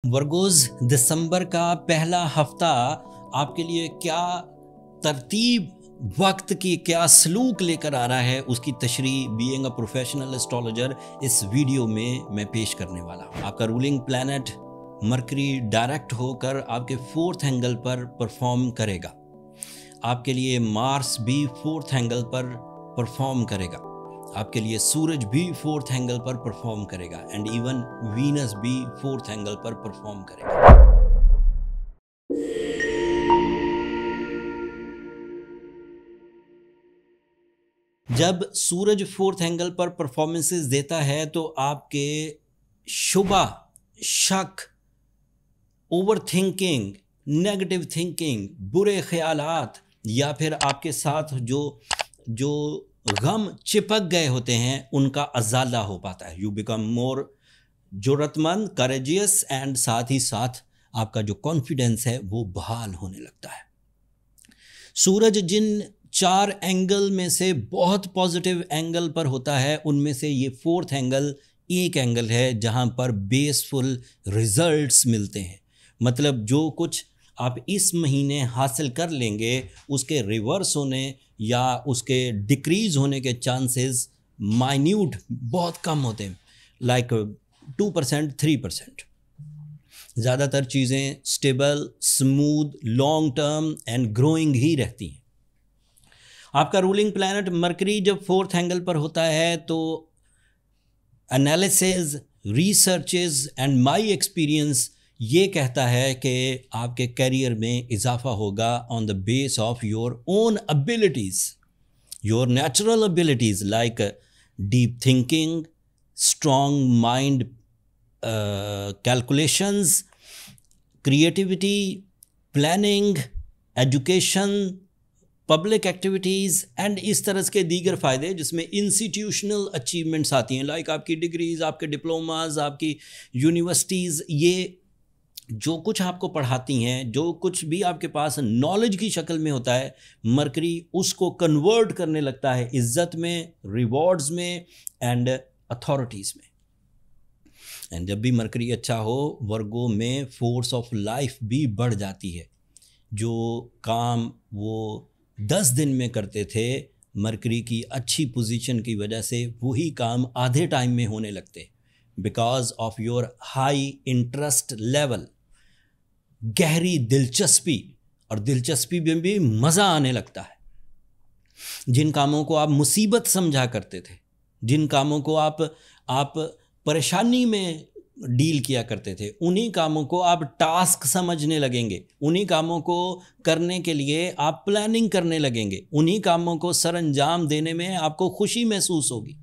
वर्गोज़ दिसंबर का पहला हफ्ता आपके लिए क्या तरतीब वक्त की क्या सलूक लेकर आ रहा है उसकी तशरीह बीइंग अ प्रोफेशनल एस्ट्रोलॉजर इस वीडियो में मैं पेश करने वाला हूँ। आपका रूलिंग प्लैनेट मरकरी डायरेक्ट होकर आपके फोर्थ एंगल पर परफॉर्म करेगा। आपके लिए मार्स भी फोर्थ एंगल पर परफॉर्म करेगा। आपके लिए सूरज भी फोर्थ एंगल पर परफॉर्म करेगा एंड इवन वीनस भी फोर्थ एंगल पर परफॉर्म करेगा। जब सूरज फोर्थ एंगल पर परफॉर्मेंसेस देता है तो आपके शुबा, शक, ओवर थिंकिंग, नेगेटिव थिंकिंग, बुरे ख्यालात या फिर आपके साथ जो गम चिपक गए होते हैं उनका अजाला हो पाता है। यू बिकम मोर जुर्रतमंद, करेजियस एंड साथ ही साथ आपका जो कॉन्फिडेंस है वो बहाल होने लगता है। सूरज जिन 4 एंगल में से बहुत पॉजिटिव एंगल पर होता है उनमें से ये फोर्थ एंगल एक एंगल है जहां पर बेसफुल रिजल्ट्स मिलते हैं। मतलब जो कुछ आप इस महीने हासिल कर लेंगे उसके रिवर्स होने या उसके डिक्रीज होने के चांसेस माइन्यूट बहुत कम होते हैं, लाइक 2%, 3%। ज़्यादातर चीज़ें stable, smooth, long term and growing ही रहती हैं। आपका रूलिंग प्लैनेट मरकरी जब फोर्थ एंगल पर होता है तो analysis, researches and my experience ये कहता है कि आपके करियर में इजाफा होगा on the base of your own abilities, your natural abilities like deep thinking, strong mind, calculations, creativity, planning, education, public activities and इस तरह के दीगर फ़ायदे जिसमें इंस्टीट्यूशनल अचीवमेंट्स आती हैं, लाइक आपकी डिग्रीज़, आपके डिप्लोमाज, आपकी यूनिवर्सिटीज़, ये जो कुछ आपको पढ़ाती हैं, जो कुछ भी आपके पास नॉलेज की शक्ल में होता है, मरकरी उसको कन्वर्ट करने लगता है इज्जत में, रिवॉर्ड्स में एंड अथॉरिटीज़ में। एंड जब भी मरकरी अच्छा हो, वर्गो में फोर्स ऑफ लाइफ भी बढ़ जाती है। जो काम वो 10 दिन में करते थे, मरकरी की अच्छी पोजीशन की वजह से वही काम आधे टाइम में होने लगते, because of your high interest level. गहरी दिलचस्पी, और दिलचस्पी में भी मज़ा आने लगता है। जिन कामों को आप मुसीबत समझा करते थे, जिन कामों को आप परेशानी में डील किया करते थे, उन्हीं कामों को आप टास्क समझने लगेंगे। उन्हीं कामों को करने के लिए आप प्लानिंग करने लगेंगे। उन्हीं कामों को सरअंजाम देने में आपको खुशी महसूस होगी।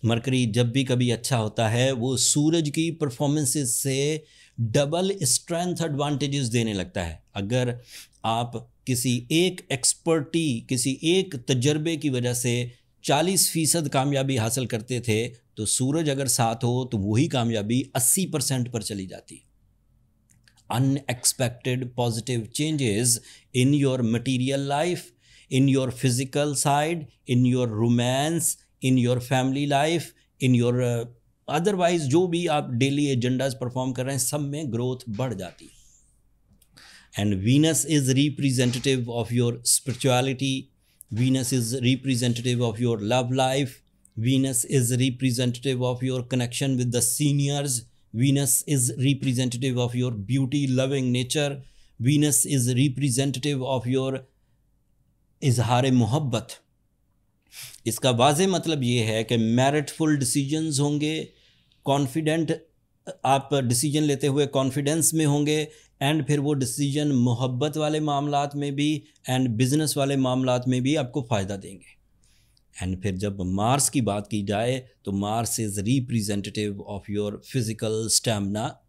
मरकरी जब भी कभी अच्छा होता है वो सूरज की परफॉर्मेंसेस से डबल स्ट्रेंथ एडवांटेजेस देने लगता है। अगर आप किसी एक तजर्बे की वजह से 40% कामयाबी हासिल करते थे, तो सूरज अगर साथ हो तो वही कामयाबी 80% पर चली जाती है। Unexpected positive changes in your material life, in your physical side, in your romance, in your family life, in your otherwise जो भी आप डेली एजेंडाज परफॉर्म कर रहे हैं, सब में ग्रोथ बढ़ जाती है। And Venus is representative of your spirituality, Venus is representative of your love life, Venus is representative of your connection with the seniors, Venus is representative of your beauty loving nature, Venus is representative of your इजहार मोहब्बत। इसका वाज़े मतलब ये है कि meritful decisions होंगे, confident, आप डिसीजन लेते हुए कॉन्फिडेंस में होंगे, एंड फिर वो डिसीजन मोहब्बत वाले मामलात में भी एंड बिजनेस वाले मामलात में भी आपको फ़ायदा देंगे। एंड फिर जब मार्स की बात की जाए तो Mars is representative of your physical stamina,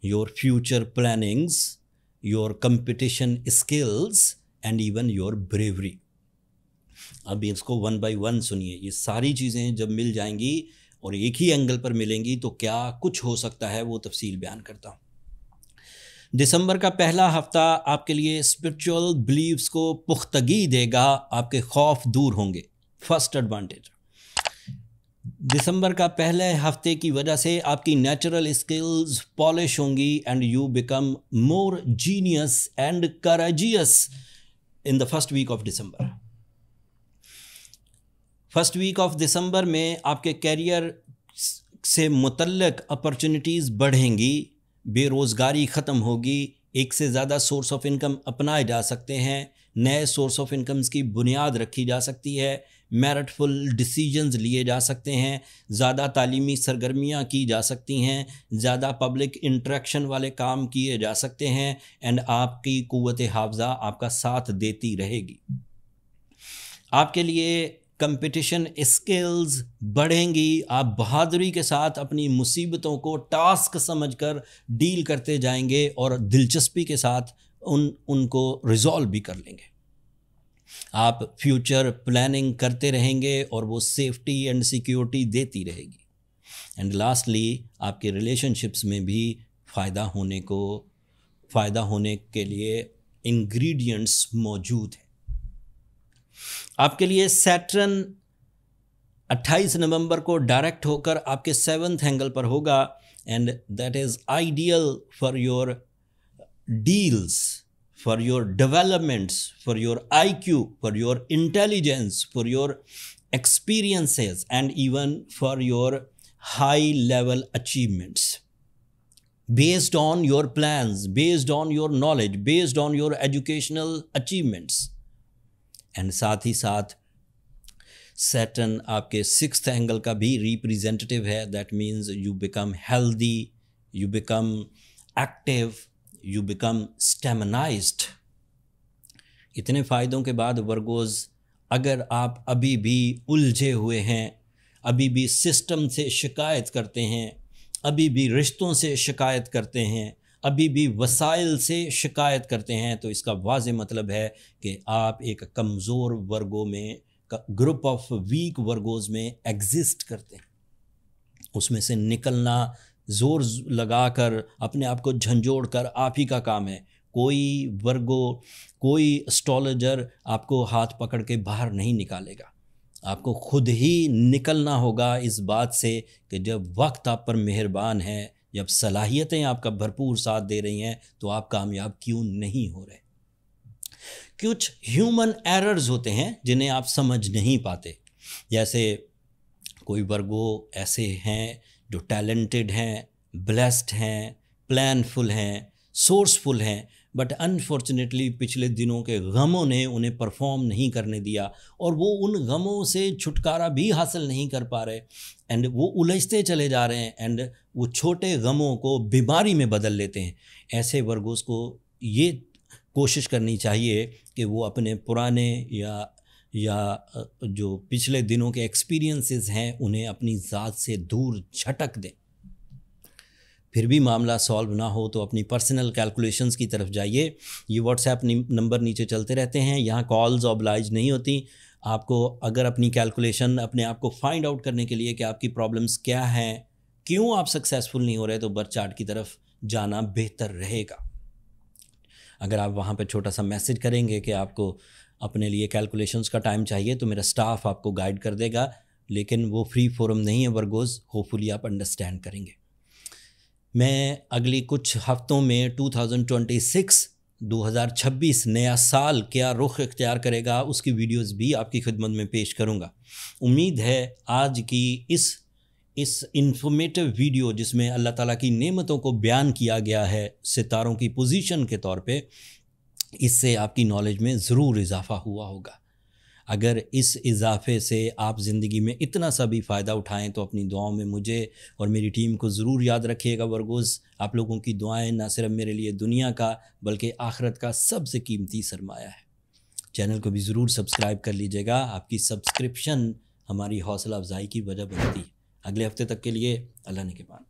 your future plannings, your competition skills and even your bravery. अब इसको 1 by 1 सुनिए। ये सारी चीज़ें जब मिल जाएंगी और एक ही एंगल पर मिलेंगी तो क्या कुछ हो सकता है वो तफसील बयान करता हूँ। दिसंबर का पहला हफ्ता आपके लिए स्पिरिचुअल बिलीव्स को पुख्तगी देगा, आपके खौफ दूर होंगे। फर्स्ट एडवांटेज, दिसंबर का पहले हफ्ते की वजह से आपकी नेचुरल स्किल्स पॉलिश होंगी and you become more genius and courageous in the first week of December. First week of December में आपके कैरियर से मुतल्लिक अपॉर्चुनिटीज़ बढ़ेंगी, बेरोज़गारी ख़त्म होगी, एक से ज़्यादा सोर्स ऑफ इनकम अपनाए जा सकते हैं, नए सोर्स ऑफ इनकम्स की बुनियाद रखी जा सकती है, मेरिटफुल डिसीजंस लिए जा सकते हैं, ज़्यादा तालीमी सरगर्मियाँ की जा सकती हैं, ज़्यादा पब्लिक इंटरेक्शन वाले काम किए जा सकते हैं एंड आपकी कुव्वत हाफ़ज़ा आपका साथ देती रहेगी। आपके लिए कंपटीशन स्किल्स बढ़ेंगी, आप बहादुरी के साथ अपनी मुसीबतों को टास्क समझकर डील करते जाएंगे और दिलचस्पी के साथ उनको रिजॉल्व भी कर लेंगे। आप फ्यूचर प्लानिंग करते रहेंगे और वो सेफ्टी एंड सिक्योरिटी देती रहेगी। एंड लास्टली आपके रिलेशनशिप्स में भी फ़ायदा होने के लिए इंग्रेडिएंट्स मौजूद हैं। आपके लिए सैटर्न 28 नवंबर को डायरेक्ट होकर आपके 7th एंगल पर होगा and that is ideal for your deals, for your developments, for your IQ, for your intelligence, for your experiences and even for your high level achievements based on your plans, based on your knowledge, based on your educational achievements। And साथ ही साथ Saturn आपके 6th angle का भी representative है। That means you become healthy, you become active, you become staminized. इतने फ़ायदों के बाद वर्गोज़, अगर आप अभी भी उलझे हुए हैं, अभी भी सिस्टम से शिकायत करते हैं, अभी भी रिश्तों से शिकायत करते हैं, अभी भी वसाइल से शिकायत करते हैं, तो इसका वाज़ेह मतलब है कि आप एक कमज़ोर वर्गों में, ग्रुप ऑफ वीक वर्गोज़ में एग्जिस्ट करते हैं। उसमें से निकलना ज़ोर लगाकर, अपने आप को झंझोड़ कर आप ही का काम है। कोई एस्ट्रोलॉजर आपको हाथ पकड़ के बाहर नहीं निकालेगा। आपको खुद ही निकलना होगा इस बात से कि जब वक्त आप पर मेहरबान है, जब सलाहियतें आपका भरपूर साथ दे रही हैं, तो आप कामयाब क्यों नहीं हो रहे। कुछ ह्यूमन एरर्स होते हैं जिन्हें आप समझ नहीं पाते। जैसे कोई वर्गो ऐसे हैं जो टैलेंटेड हैं, ब्लेस्ड हैं, प्लानफुल हैं, सोर्सफुल हैं, बट अनफॉर्चुनेटली पिछले दिनों के गमों ने उन्हें परफॉर्म नहीं करने दिया और वो उन गमों से छुटकारा भी हासिल नहीं कर पा रहे एंड वो उलझते चले जा रहे हैं एंड वो छोटे गमों को बीमारी में बदल लेते हैं। ऐसे वर्गों को ये कोशिश करनी चाहिए कि वो अपने पुराने या जो पिछले दिनों के एक्सपीरियंसेस हैं उन्हें अपनी ज़ात से दूर झटक दें। फिर भी मामला सॉल्व ना हो तो अपनी पर्सनल कैलकुलेशंस की तरफ जाइए। ये व्हाट्सएप नंबर नीचे चलते रहते हैं, यहाँ कॉल्स ऑब्लाइज नहीं होती। आपको अगर अपनी कैलकुलेशन अपने आप को फाइंड आउट करने के लिए कि आपकी प्रॉब्लम्स क्या हैं, क्यों आप सक्सेसफुल नहीं हो रहे, तो बर्थ चार्ट की तरफ जाना बेहतर रहेगा। अगर आप वहाँ पर छोटा सा मैसेज करेंगे कि आपको अपने लिए कैलकुलेशंस का टाइम चाहिए, तो मेरा स्टाफ आपको गाइड कर देगा, लेकिन वो फ्री फोरम नहीं है वर्गोज़। होपफुली आप अंडरस्टैंड करेंगे। मैं अगली कुछ हफ्तों में 2026 नया साल क्या रुख इख्तियार करेगा, उसकी वीडियोस भी आपकी खिदमत में पेश करूंगा। उम्मीद है आज की इस इंफॉर्मेटिव वीडियो जिसमें अल्लाह ताला की नेमतों को बयान किया गया है सितारों की पोजीशन के तौर पे, इससे आपकी नॉलेज में ज़रूर इजाफ़ा हुआ होगा। अगर इस इजाफे से आप ज़िंदगी में इतना सा भी फ़ायदा उठाएं तो अपनी दुआओं में मुझे और मेरी टीम को ज़रूर याद रखिएगा वर्गोज़। आप लोगों की दुआएं न सिर्फ मेरे लिए दुनिया का बल्कि आखिरत का सबसे कीमती सरमाया है। चैनल को भी ज़रूर सब्सक्राइब कर लीजिएगा। आपकी सब्सक्रिप्शन हमारी हौसला अफजाई की वजह बनती है। अगले हफ्ते तक के लिए अल्लाह ने के पान।